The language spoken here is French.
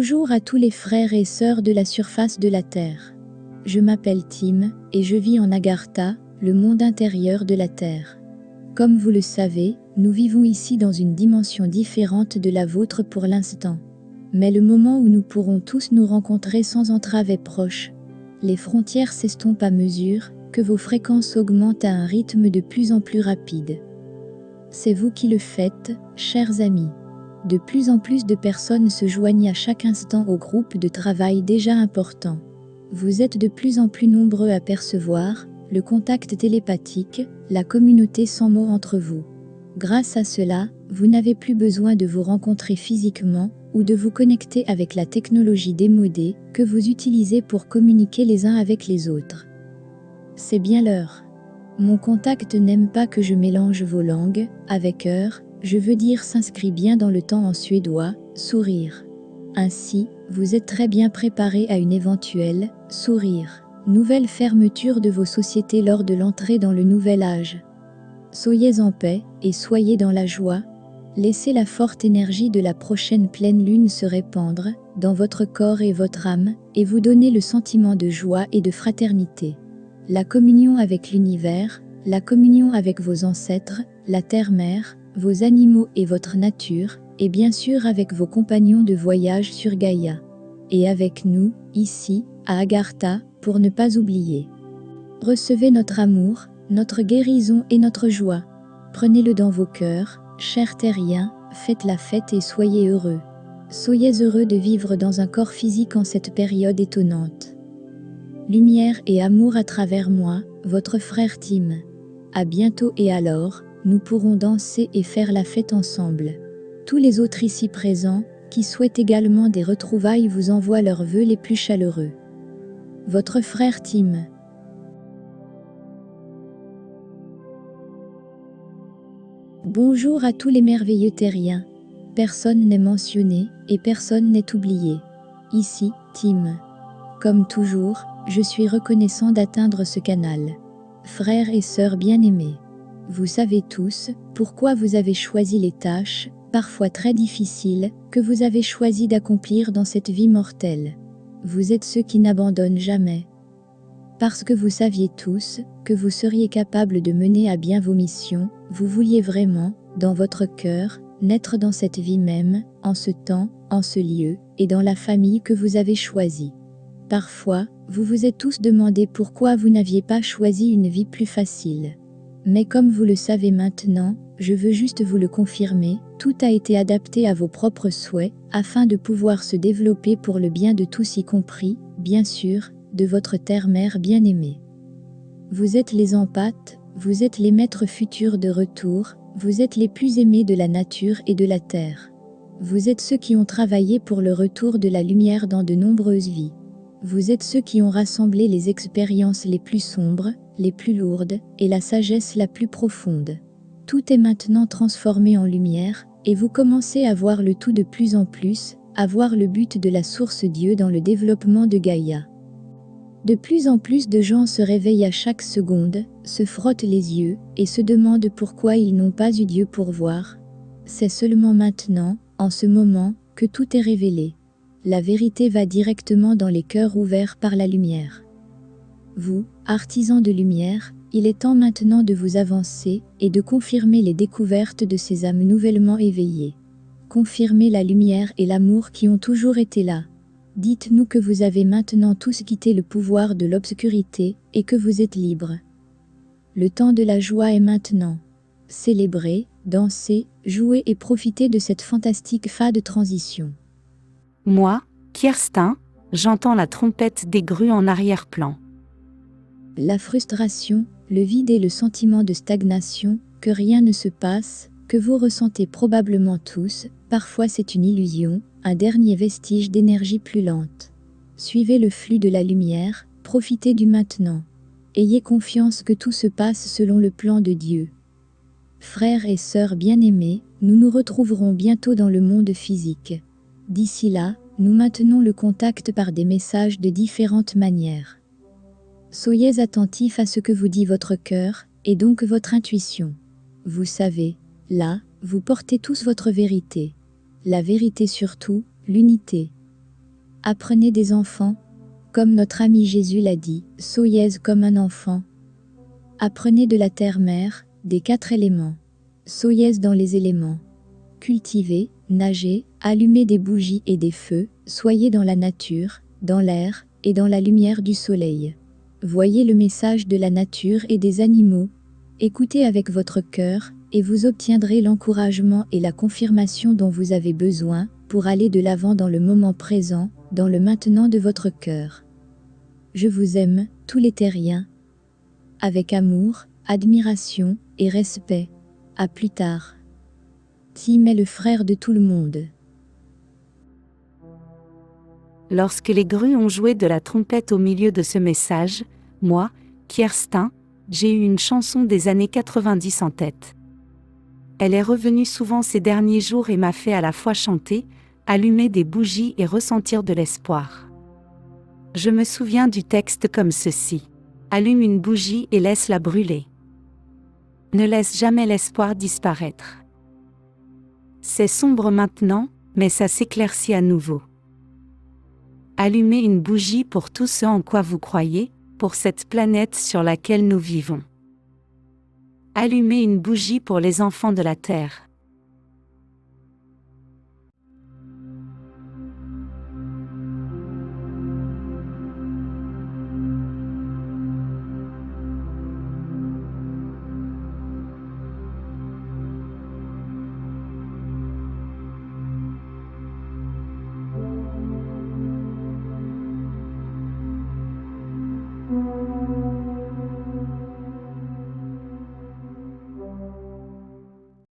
Bonjour à tous les frères et sœurs de la surface de la Terre. Je m'appelle Tim, et je vis en Agartha, le monde intérieur de la Terre. Comme vous le savez, nous vivons ici dans une dimension différente de la vôtre pour l'instant. Mais le moment où nous pourrons tous nous rencontrer sans entrave est proche. Les frontières s'estompent à mesure que vos fréquences augmentent à un rythme de plus en plus rapide. C'est vous qui le faites, chers amis. De plus en plus de personnes se joignent à chaque instant au groupe de travail déjà important. Vous êtes de plus en plus nombreux à percevoir le contact télépathique, la communauté sans mots entre vous. Grâce à cela, vous n'avez plus besoin de vous rencontrer physiquement ou de vous connecter avec la technologie démodée que vous utilisez pour communiquer les uns avec les autres. C'est bien l'heure. Mon contact n'aime pas que je mélange vos langues, avec heure, je veux dire s'inscrit bien dans le temps en suédois, sourire. Ainsi, vous êtes très bien préparé à une éventuelle, sourire, nouvelle fermeture de vos sociétés lors de l'entrée dans le nouvel âge. Soyez en paix, et soyez dans la joie. Laissez la forte énergie de la prochaine pleine lune se répandre, dans votre corps et votre âme, et vous donner le sentiment de joie et de fraternité. La communion avec l'univers, la communion avec vos ancêtres, la terre-mère, vos animaux et votre nature, et bien sûr avec vos compagnons de voyage sur Gaïa. Et avec nous, ici, à Agartha, pour ne pas oublier. Recevez notre amour, notre guérison et notre joie. Prenez-le dans vos cœurs, chers terriens, faites la fête et soyez heureux. Soyez heureux de vivre dans un corps physique en cette période étonnante. Lumière et amour à travers moi, votre frère Tim. À bientôt et alors, nous pourrons danser et faire la fête ensemble. Tous les autres ici présents, qui souhaitent également des retrouvailles vous envoient leurs vœux les plus chaleureux. Votre frère Tim. Bonjour à tous les merveilleux terriens. Personne n'est mentionné et personne n'est oublié. Ici, Tim. Comme toujours, je suis reconnaissant d'atteindre ce canal. Frères et sœurs bien-aimés, vous savez tous pourquoi vous avez choisi les tâches, parfois très difficiles, que vous avez choisi d'accomplir dans cette vie mortelle. Vous êtes ceux qui n'abandonnent jamais. Parce que vous saviez tous que vous seriez capables de mener à bien vos missions, vous vouliez vraiment, dans votre cœur, naître dans cette vie même, en ce temps, en ce lieu, et dans la famille que vous avez choisie. Parfois, vous vous êtes tous demandé pourquoi vous n'aviez pas choisi une vie plus facile. Mais comme vous le savez maintenant, je veux juste vous le confirmer, tout a été adapté à vos propres souhaits, afin de pouvoir se développer pour le bien de tous y compris, bien sûr, de votre terre-mère bien-aimée. Vous êtes les empâtes, vous êtes les maîtres futurs de retour, vous êtes les plus aimés de la nature et de la terre. Vous êtes ceux qui ont travaillé pour le retour de la lumière dans de nombreuses vies. Vous êtes ceux qui ont rassemblé les expériences les plus sombres, les plus lourdes, et la sagesse la plus profonde. Tout est maintenant transformé en lumière, et vous commencez à voir le tout de plus en plus, à voir le but de la source Dieu dans le développement de Gaïa. De plus en plus de gens se réveillent à chaque seconde, se frottent les yeux, et se demandent pourquoi ils n'ont pas eu Dieu pour voir. C'est seulement maintenant, en ce moment, que tout est révélé. La vérité va directement dans les cœurs ouverts par la lumière. Vous, artisans de lumière, il est temps maintenant de vous avancer et de confirmer les découvertes de ces âmes nouvellement éveillées. Confirmez la lumière et l'amour qui ont toujours été là. Dites-nous que vous avez maintenant tous quitté le pouvoir de l'obscurité et que vous êtes libres. Le temps de la joie est maintenant. Célébrez, dansez, jouez et profitez de cette fantastique phase de transition. Moi, Kierstin, j'entends la trompette des grues en arrière-plan. La frustration, le vide et le sentiment de stagnation, que rien ne se passe, que vous ressentez probablement tous, parfois c'est une illusion, un dernier vestige d'énergie plus lente. Suivez le flux de la lumière, profitez du maintenant. Ayez confiance que tout se passe selon le plan de Dieu. Frères et sœurs bien-aimés, nous nous retrouverons bientôt dans le monde physique. D'ici là, nous maintenons le contact par des messages de différentes manières. Soyez attentifs à ce que vous dit votre cœur, et donc votre intuition. Vous savez, là, vous portez tous votre vérité. La vérité surtout, l'unité. Apprenez des enfants, comme notre ami Jésus l'a dit, soyez comme un enfant. Apprenez de la terre-mère, des 4 éléments. Soyez dans les éléments. Cultivez, nagez, allumez des bougies et des feux, soyez dans la nature, dans l'air et dans la lumière du soleil. Voyez le message de la nature et des animaux. Écoutez avec votre cœur, et vous obtiendrez l'encouragement et la confirmation dont vous avez besoin pour aller de l'avant dans le moment présent, dans le maintenant de votre cœur. Je vous aime, tous les terriens. Avec amour, admiration et respect. À plus tard. Tim est le frère de tout le monde. Lorsque les grues ont joué de la trompette au milieu de ce message, moi, Kierstin, j'ai eu une chanson des années 90 en tête. Elle est revenue souvent ces derniers jours et m'a fait à la fois chanter, allumer des bougies et ressentir de l'espoir. Je me souviens du texte comme ceci. Allume une bougie et laisse-la brûler. Ne laisse jamais l'espoir disparaître. C'est sombre maintenant, mais ça s'éclaircit à nouveau. Allumez une bougie pour tout ce en quoi vous croyez, pour cette planète sur laquelle nous vivons. Allumez une bougie pour les enfants de la Terre.